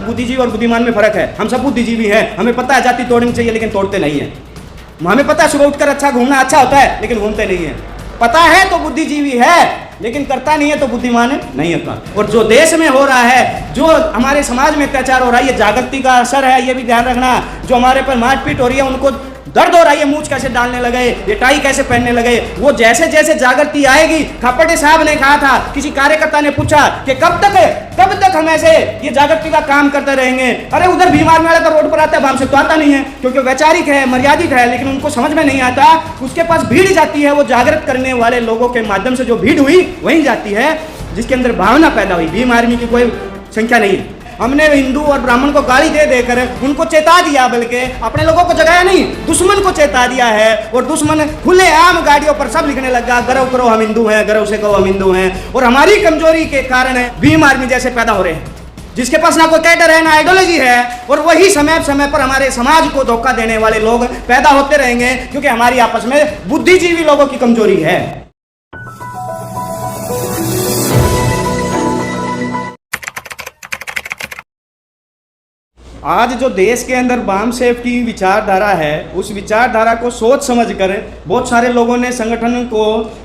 बुद्धिजीवी और बुद्धिमान में फर्क है। हम सब बुद्धिजीवी हैं, हमें पता है जाति तोड़नी चाहिए लेकिन तोड़ते नहीं है। हमें पता है सुबह उठकर अच्छा घूमना अच्छा होता है लेकिन घूमते नहीं है। पता है तो बुद्धिजीवी है लेकिन करता नहीं है तो बुद्धिमान नहीं होता। और जो देश में हो रहा है, जो हमारे समाज में अत्याचार हो रहा है, ये जागृति का असर है, ये भी ध्यान रखना। जो हमारे पर मारपीट हो रही है, उनको दर्द हो रहा है, ये मूंछ कैसे डालने लगे, ये टाई कैसे पहनने लगे। वो जैसे जैसे जागृति आएगी, खापटे साहब ने कहा था, किसी कार्यकर्ता ने पूछा कि कब तक हम ऐसे ये जागृति का काम करते रहेंगे। अरे उधर बीमार वाला तो रोड पर आता है, हमसे तो आता नहीं है क्योंकि वैचारिक है, मर्यादित है, लेकिन उनको समझ में नहीं आता। उसके पास भीड़ जाती है, वो जागृत करने वाले लोगों के माध्यम से जो भीड़ हुई वहीं जाती है जिसके अंदर भावना पैदा हुई। भीम आर्मी की कोई संख्या नहीं है। हमने हिंदू और ब्राह्मण को गाली दे देकर उनको चेता दिया, बल्कि अपने लोगों को जगाया नहीं, दुश्मन को चेता दिया है। और दुश्मन खुले आम गाड़ियों पर सब लिखने लगा, गर्व करो हम हिंदू हैं, गर्व से कहो हम हिंदू हैं। और हमारी कमजोरी के कारण भीम आर्मी जैसे पैदा हो रहे हैं, जिसके पास ना कोई कैडर है ना आइडियोलॉजी है। और वही समय समय पर हमारे समाज को धोखा देने वाले लोग पैदा होते रहेंगे, क्योंकि हमारी आपस में बुद्धिजीवी लोगों की कमजोरी है। आज जो देश के अंदर बाम सेफ की विचारधारा है, उस विचारधारा को सोच समझकर बहुत सारे लोगों ने संगठन को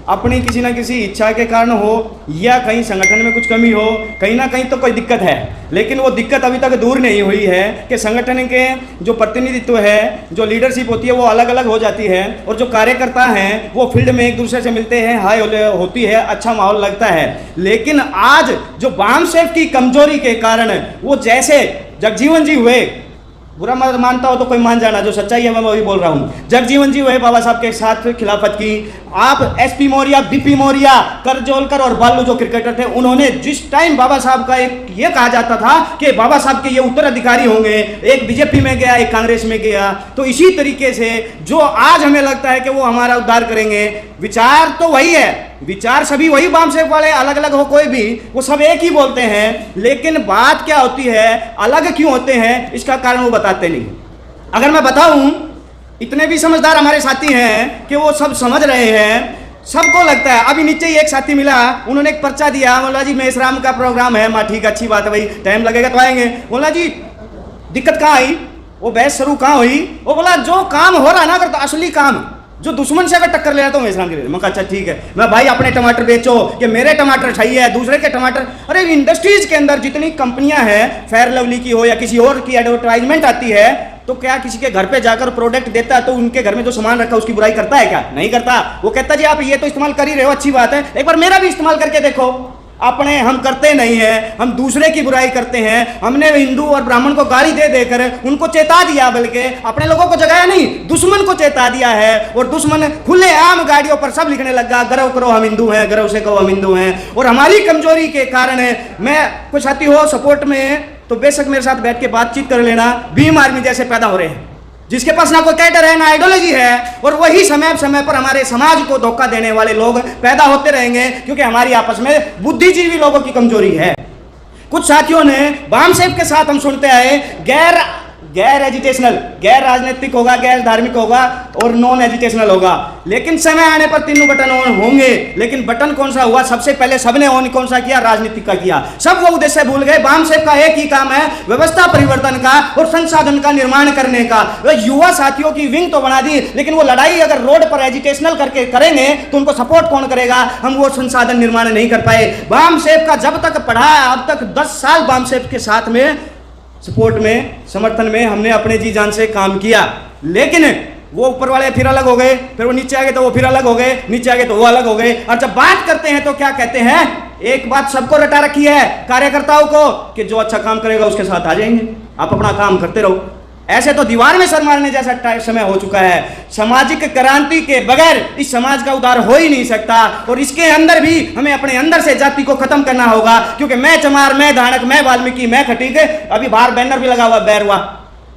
अपनी किसी न किसी इच्छा के कारण हो या कहीं संगठन में कुछ कमी हो, कहीं ना कहीं तो कोई दिक्कत है, लेकिन वो दिक्कत अभी तक दूर नहीं हुई है कि संगठन के जो प्रतिनिधित्व है, जो लीडरशिप होती है वो अलग अलग हो जाती है। और जो कार्यकर्ता हैं वो फील्ड में एक दूसरे से मिलते हैं, हाय होती है, अच्छा माहौल लगता है। लेकिन आज जो बाम सेफ की कमजोरी के कारण वो जैसे जगजीवन जी हुए, बुरा मानता हो तो कोई मान जाना, जो सच्चाई है मैं वही बोल रहा हूँ। जगजीवन जी हुए बाबा साहब के साथ खिलाफत की। आप एसपी मौर्य, बीपी मौर्य, करजोलकर और बालू जो क्रिकेटर थे, उन्होंने जिस टाइम बाबा साहब का एक ये कहा जाता था कि बाबा साहब के ये उत्तराधिकारी होंगे, एक बीजेपी में गया, एक कांग्रेस में गया, तो इसी तरीके से जो आज हमें लगता है कि वो हमारा उद्धार करेंगे, विचार तो वही है, विचार सभी वही बाम सेफ वाले, अलग अलग हो कोई भी, वो सब एक ही बोलते हैं। लेकिन बात क्या होती है, अलग क्यों होते हैं, इसका कारण वो बताते नहीं। अगर मैं बताऊं, इतने भी समझदार हमारे साथी हैं कि वो सब समझ रहे हैं, सबको लगता है। अभी नीचे ही एक साथी मिला, उन्होंने एक पर्चा दिया, बोला जी मेषराम का प्रोग्राम है। माँ ठीक, अच्छी बात है भाई, टाइम लगेगा तो आएंगे। बोला जी दिक्कत कहाँ आई, वो बहस शुरू कहाँ हुई। वो बोला जो काम हो रहा है ना, अगर तो असली काम जो दुश्मन से अगर टक्कर ले रहा तो मेषराम के लिए। मैं कहा अच्छा ठीक है, मैं भाई अपने टमाटर बेचो कि मेरे टमाटर सही है, दूसरे के टमाटर। अरे इंडस्ट्रीज के अंदर जितनी कंपनियां हैं, फेयर लवली की हो या किसी और की एडवर्टाइजमेंट आती है, तो क्या किसी के घर पे जाकर प्रोडक्ट देता है तो उनके घर में जो सामान रखा है उसकी बुराई करता है क्या? नहीं करता। वो कहता जी आप ये तो इस्तेमाल कर ही रहे हो, अच्छी बात है, एक बार मेरा भी इस्तेमाल करके देखो। अपने हम करते नहीं हैं, हम दूसरे की बुराई करते हैं। हमने हिंदू और ब्राह्मण को गाली दे देकर उनको चेता दिया, बल्कि अपने लोगों को जगाया नहीं, दुश्मन को चेता दिया है। और दुश्मन खुले आम गाड़ियों पर सब लिखने लगा, गर्व करो हम हिंदू हैं, गर्व से कहो हम हिंदू हैं। और हमारी कमजोरी के कारण मैं कुछ साथी हो सपोर्ट में तो बेशक मेरे साथ बैठ के बातचीत कर लेना। भीम आर्मी जैसे पैदा हो रहे हैं, जिसके पास ना कोई कैडर है ना आइडियोलॉजी है। और वही समय समय पर हमारे समाज को धोखा देने वाले लोग पैदा होते रहेंगे, क्योंकि हमारी आपस में बुद्धिजीवी लोगों की कमजोरी है। कुछ साथियों ने बाम सेफ के साथ हम सुनते आए गैर एजुटेशनल, गैर राजनीतिक होगा, गैर धार्मिक होगा और नॉन एजुटेशनल होगा। लेकिन समय आने पर तीनों बटन ऑन होंगे। लेकिन बटन कौन सा हुआ सबसे पहले? सबने ऑन कौन सा किया? राजनीतिक का किया। सब वो उद्देश्य भूल गए। बाम सेफ का एक ही काम है, व्यवस्था परिवर्तन का और संसाधन का निर्माण करने का। युवा साथियों की विंग तो बना दी, लेकिन वो लड़ाई अगर रोड पर एजुकेशनल करके करेंगे तो उनको सपोर्ट कौन करेगा? हम वो संसाधन निर्माण नहीं कर पाए। बाम सेफ का जब तक पढ़ा, अब तक 10 साल बाम सेफ के साथ में सपोर्ट में, समर्थन में हमने अपने जी जान से काम किया। लेकिन वो ऊपर वाले फिर अलग हो गए, फिर वो नीचे आ गए तो वो फिर अलग हो गए, नीचे आ गए तो वो अलग हो गए। और जब बात करते हैं तो क्या कहते हैं? एक बात सबको रटा रखी है कार्यकर्ताओं को कि जो अच्छा काम करेगा उसके साथ आ जाएंगे, आप अपना काम करते रहो। ऐसे तो दीवार में सर मारने जैसा समय हो चुका है। सामाजिक क्रांति के बगैर इस समाज का उद्धार हो ही नहीं सकता। और इसके अंदर भी हमें अपने अंदर से जाति को खत्म करना होगा, क्योंकि मैं चमार, मैं धानक, मैं वाल्मीकि, मैं खटीक, अभी बाहर बैनर भी लगा हुआ बैरवा,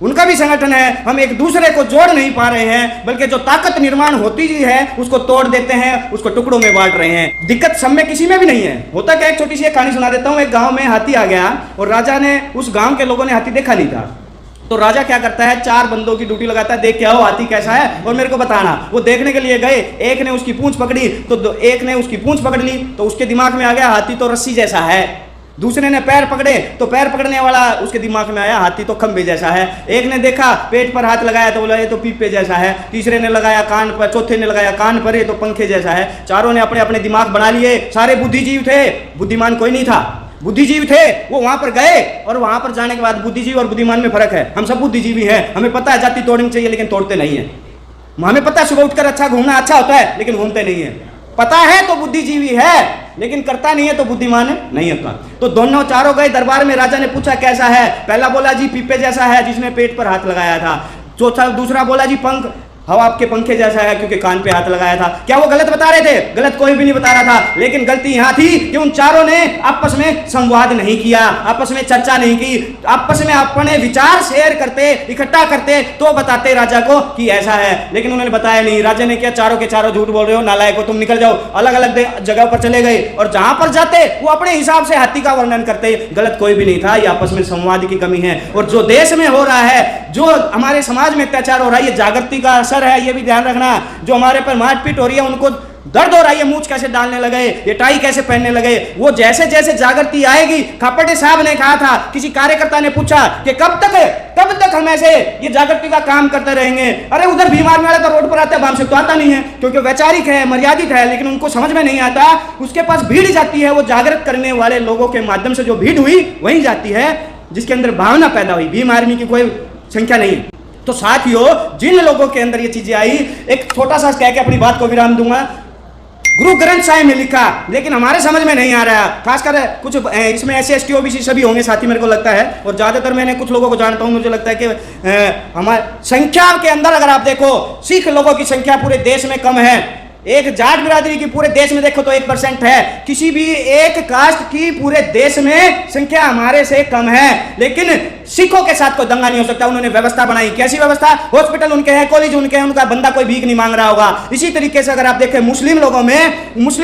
उनका भी संगठन है। हम एक दूसरे को जोड़ नहीं पा रहे हैं, बल्कि जो ताकत निर्माण होती है उसको तोड़ देते हैं, उसको टुकड़ों में बांट रहे हैं। दिक्कत सब में किसी में भी नहीं है। होता क्या, एक छोटी सी कहानी सुना देता हूँ। एक गाँव में हाथी आ गया और राजा ने, उस गाँव के लोगों ने हाथी देखा नहीं था, तो राजा क्या करता है, 4 बंदों की ड्यूटी लगाता है, देख के आओ हाथी कैसा है और मेरे को बताना। वो देखने के लिए गए, एक ने उसकी पूंछ पकड़ी तो एक ने उसकी पूंछ पकड़ ली, तो उसके दिमाग में आ गया हाथी तो रस्सी जैसा है। दूसरे ने पैर पकड़े तो पैर पकड़ने वाला उसके दिमाग में आया हाथी तो खंबे जैसा है। एक ने देखा पेट पर हाथ लगाया तो बोला ये तो पीपे जैसा है। तीसरे ने लगाया कान पर, चौथे ने लगाया कान पर, ये तो पंखे जैसा है। चारों ने अपने अपने दिमाग बना लिए। सारे बुद्धिजीव थे, बुद्धिमान कोई नहीं था। बुद्धिजीव थे, वो वहां पर गए और वहां पर जाने के बाद बुद्धिजीव और बुद्धिमान में फर्क है। हम सब बुद्धिजीवी हैं, हमें पता है जाति तोड़नी चाहिए लेकिन तोड़ते नहीं है। हमें पता है सुबह उठकर अच्छा घूमना अच्छा होता है लेकिन घूमते नहीं है। पता है तो बुद्धिजीवी है लेकिन करता नहीं है तो बुद्धिमान नहीं होता। तो दोनों चारों गए दरबार में। राजा ने पूछा कैसा है? पहला बोला जी पीपे जैसा है जिसने पेट पर हाथ लगाया था। चौथा दूसरा बोला जी पंख हवा आपके पंखे जैसा है क्योंकि कान पे हाथ लगाया था। क्या वो गलत बता रहे थे? गलत कोई भी नहीं बता रहा था, लेकिन गलती यहां थी कि उन चारों ने आपस में संवाद नहीं किया, आपस में चर्चा नहीं की, आपस में अपने विचार शेयर करते, इकट्ठा करते तो बताते राजा को कि ऐसा है। लेकिन उन्होंने बताया नहीं। राजा ने क्या, चारों के चारों झूठ बोल रहे हो, नालायक हो, तुम निकल जाओ। अलग अलग जगह पर चले गए और जहां पर जाते वो अपने हिसाब से हाथी का वर्णन करते। गलत कोई भी नहीं था, ये आपस में संवाद की कमी है। और जो देश में हो रहा है, जो हमारे समाज में अत्याचार हो रहा है, ये जागृति का असर है, ये भी ध्यान रखना। जो हमारे पर मारपीट हो रही है, उनको दर्द हो रहा है, ये मूंछ कैसे डालने लगे, ये टाई कैसे पहनने लगे, वो जैसे जैसे जागृति आएगी। खापटे साहब ने कहा था, किसी कार्यकर्ता ने पूछा कि कब तक हम ऐसे ये जागृति का काम करते रहेंगे? अरे उधर बीमार वाले तो रोड पर आता है, हमसे तो आता नहीं है क्योंकि वैचारिक है, मर्यादित है, लेकिन उनको समझ में नहीं आता। उसके पास भीड़ जाती है, वो जागृत करने वाले लोगों के माध्यम से जो भीड़ हुई वही जाती है जिसके अंदर भावना पैदा हुई। भीम आर्मी की कोई संख्या नहीं है। तो साथियों, जिन लोगों के अंदर ये चीजें आई, एक छोटा सा कह के अपनी बात को विराम दूंगा। गुरु ग्रंथ साहिब में लिखा, लेकिन हमारे समझ में नहीं आ रहा। खासकर कुछ इसमें SC ST OBC सभी होंगे साथी, मेरे को लगता है, और ज्यादातर मैंने कुछ लोगों को जानता हूं। मुझे लगता है कि हमारे संख्या के अंदर अगर आप देखो, सिख लोगों की संख्या पूरे देश में कम है। एक जाट बिरादरी की पूरे देश में देखो तो 1% है। किसी भी एक कास्ट की पूरे देश में संख्या हमारे से कम है। लेकिन सिखों के साथ कोई दंगा नहीं हो सकता। उन्होंने व्यवस्था बनाई। कैसी व्यवस्था? हॉस्पिटल उनके हैं, कॉलेज उनके हैं, उनका बंदा कोई भीख नहीं मांग रहा होगा। इसी तरीके से अगर आप देखें मुस्लिम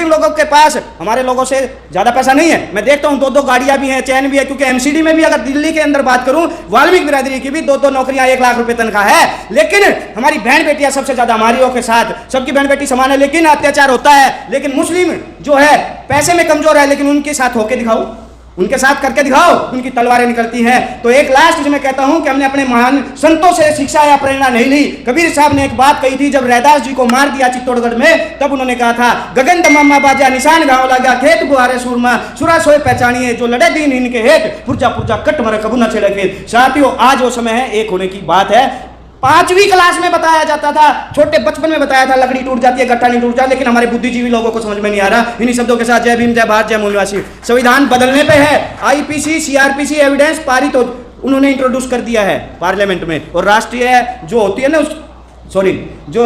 लोगों के पास हमारे लोगों से ज्यादा पैसा नहीं है। मैं देखता हूं 2-2 गाड़ियां भी हैं, चैन भी है, क्योंकि MCD में भी अगर दिल्ली के अंदर बात करूं, वाल्मीकि बिरादरी की भी 2-2 नौकरियां, 1 लाख रुपए तनख्वाह है। लेकिन हमारी बहन बेटियां सबसे ज्यादा हमारियों के साथ, सबकी बहन बेटी समान है लेकिन अत्याचार होता है। लेकिन मुस्लिम जो है पैसे में कमजोर है, लेकिन उनके साथ होके दिखाओ, उनके साथ करके दिखाओ, उनकी तलवारें निकलती हैं। तो एक लास्ट में कहता हूं कि हमने अपने महान संतों से शिक्षा या प्रेरणा नहीं ली। कबीर साहब ने एक बात कही थी, जब रैदास जी को मार दिया चित्तौड़गढ़ में, तब उन्होंने कहा था, गगन तमामा बाजा निशान गाँव लगा, खेत बुहारे सूरमा सुरा सोए पहचानिए, जो लड़े दीन इनके हेठ, पुरजा पुरजा कट मर कबू न छेड़े खेत। साथियों, आज वो समय है, एक होने की बात है। 5वीं क्लास में बताया जाता था, छोटे बचपन में बताया था, लकड़ी टूट जाती है, गट्टा नहीं टूट जाता, लेकिन हमारे बुद्धिजीवी लोगों को समझ में नहीं आ रहा। इन्हीं शब्दों के साथ जय भीम, जय भारत, जय मूलवासी। संविधान बदलने पे है। IPC CRPC एविडेंस पारित तो उन्होंने इंट्रोड्यूस कर दिया है पार्लियामेंट में। और राष्ट्रीय जो होती है ना, जो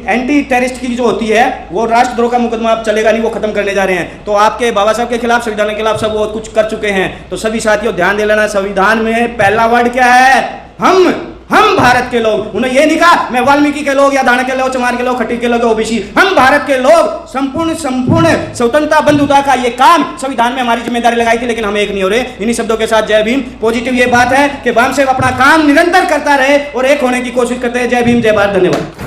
एंटी टेररिस्ट की जो होती है, वो राष्ट्रद्रोह का मुकदमा अब चलेगा नहीं, वो खत्म करने जा रहे हैं। तो आपके बाबा साहब के खिलाफ, संविधान के खिलाफ सब वो कुछ कर चुके हैं। तो सभी साथियों ध्यान दे लेना, संविधान में पहला वर्ड क्या है? हम भारत के लोग। उन्हें ये नहीं कहा मैं वाल्मीकि के लोग या दाना के लोग, चमार के लोग, खट्टी के लोग, OBC। हम भारत के लोग। संपूर्ण स्वतंत्रता बंधुता का ये काम संविधान में हमारी जिम्मेदारी लगाई थी, लेकिन हम एक नहीं हो रहे। इन्हीं शब्दों के साथ जय भीम। पॉजिटिव ये बात है कि बाम साहब अपना काम निरंतर करता रहे और एक होने की कोशिश करते हैं। जय भीम, जय भारत, धन्यवाद।